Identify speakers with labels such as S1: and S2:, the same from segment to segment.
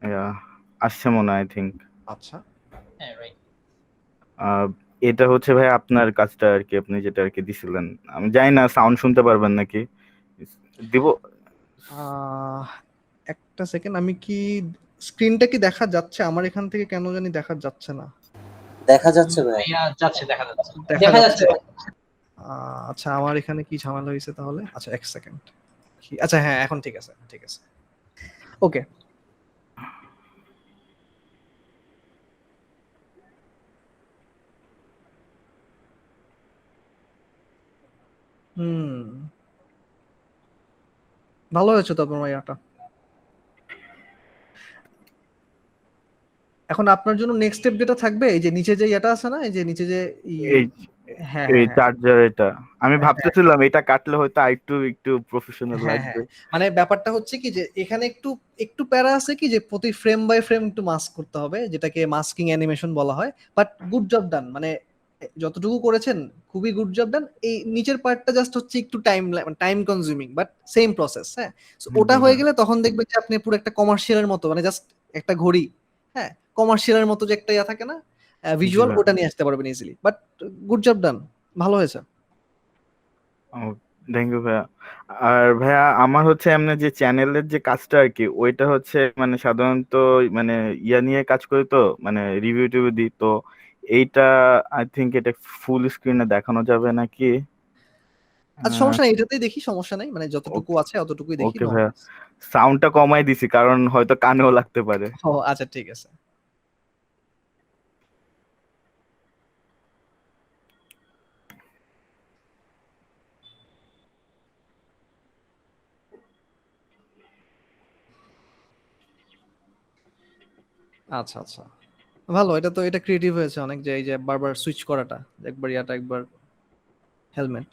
S1: Yeah, আসছে মনে হয়, I think.
S2: আচ্ছা
S3: হ্যাঁ রাইট।
S1: এটা হচ্ছে ভাই আপনার কাজটা আর কি, আপনি যেটা আর কি দিছিলেন। আমি জানি না সাউন্ড শুনতে পারবেন নাকি, দিব?
S2: একটা সেকেন্ড, আমি কি স্ক্রিনটা কি দেখা যাচ্ছে? আমার এখান থেকে কেন জানি দেখা যাচ্ছে না।
S4: দেখা যাচ্ছে ভাই।
S3: ভাইয়া যাচ্ছে, দেখা যাচ্ছে,
S2: দেখা
S3: দেখা
S2: যাচ্ছে।
S3: যাচ্ছে।
S2: আচ্ছা আমার এখানে কি ঝামেলা হয়েছে তাহলে? আচ্ছা এক সেকেন্ড। আচ্ছা হ্যাঁ এখন ঠিক আছে, ঠিক আছে, ওকে। ভালো হয়েছে তো আপনার ইয়াটা। এখন আপনার জন্য নেক্সট স্টেপ যেটা থাকবে, এই যে নিচে যে ইয়েটা আছে না, এই যে নিচে যে
S1: এই
S2: হ্যাঁ
S1: এই
S2: হ্যাঁ হ্যাঁ
S1: চার্জার, এটা আমি
S2: হ্যাঁ,
S1: ভাবতেছিলাম এটা কাটলে হয়তো একটু একটু প্রফেশনাল
S2: হ্যাঁ
S1: লাগবে।
S2: হ্যাঁ, মানে ব্যাপারটা হচ্ছে কি যে এখানে একটু একটু প্যারা আছে কি যে প্রতি ফ্রেম বাই ফ্রেম একটু মাস্ক করতে হবে, যেটাকে মাস্কিং অ্যানিমেশন বলা হয়। বাট গুড জব ডান, মানে যতটুকু করেছেন খুবই গুড জব ডান। এই নিচের পার্টটা জাস্ট হচ্ছে একটু time consuming, but same process. হ্যাঁ, So ওটা হয়ে গেলে তখন দেখবেন যে আপনি পুরো একটা কমার্শিয়ালের মতো, মানে জাস্ট একটা ঘড়ি, হ্যাঁ কমার্শিয়ালের মতো যে একটা ইয়া থাকে না ভিজুয়াল,
S1: ভাইয়া।
S2: ওটা নিয়ে আসতে পারবেন ইজিলি। বাট গুড জব ডান, ভালো হয়েছে।
S1: থ্যাংক ইউ ভাইয়া। আর ভাইয়া আমার হচ্ছে এমনি যে চ্যানেলের যে কাজটা আর কি, ওইটা হচ্ছে মানে সাধারণত মানে ইয়া নিয়ে কাজ করি তো, মানে রিভিউ টিভিউ দিই তো। এইটা আই থিঙ্ক এটা ফুল স্ক্রিনে দেখানো যাবে নাকি?
S2: আচ্ছা সমস্যা নেই, এটাতেই দেখি, সমস্যা নেই, মানে যতটুকু আছে অতটুকুই দেখি,
S1: ওকে
S2: নো
S1: ভাইয়া,
S2: ওয়ারিস।
S1: সাউন্ডটা কমাই দিছি কারণ হয়তো কানেও লাগতে পারে।
S2: ও আচ্ছা ঠিক আছে। আচ্ছা আচ্ছা, ভালো। এটা তো এটা ক্রিয়েটিভ হয়েছে অনেক, যে এই যে বারবার সুইচ করাটা, একবার ইয়াটা একবার হেলমেট।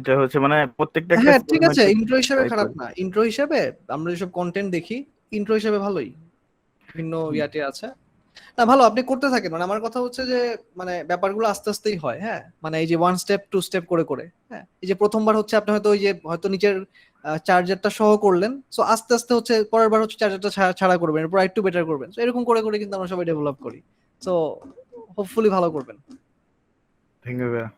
S1: এটা হচ্ছে মানে প্রত্যেকটা একটা
S2: হ্যাঁ ঠিক আছে,
S1: সিনেমাটিক
S2: ইন্ট্রো হিসেবে
S1: ট্রাই
S2: খারাপ
S1: করি।
S2: না। ইন্ট্রো হিসেবে আমরা যেসব কন্টেন্ট দেখি, ইন্ট্রো হিসেবে ভালোই, বিভিন্ন ইয়াতে আছে। না ভালো, আপনি করতে থাকেন। মানে আমার কথা হচ্ছে যে মানে ব্যাপারগুলো আস্তে আস্তেই হয়। হ্যাঁ, মানে এই যে ওয়ান স্টেপ টু স্টেপ করে করে, হ্যাঁ এই যে প্রথমবার হচ্ছে আপনি হয়তো ওই যে হয়তো নিচের চার্জারটা সহ করলেন, সো আস্তে আস্তে হচ্ছে পরের বার হচ্ছে চার্জারটা ছাড়া করবেন, এরপর একটু বেটার করবেন। তো এরকম করে করে কিন্তু আমরা সবাই ডেভেলপ করি। সো হোপফুলি ভালো করবেন।
S1: থ্যাংক ইউ ভাইয়া।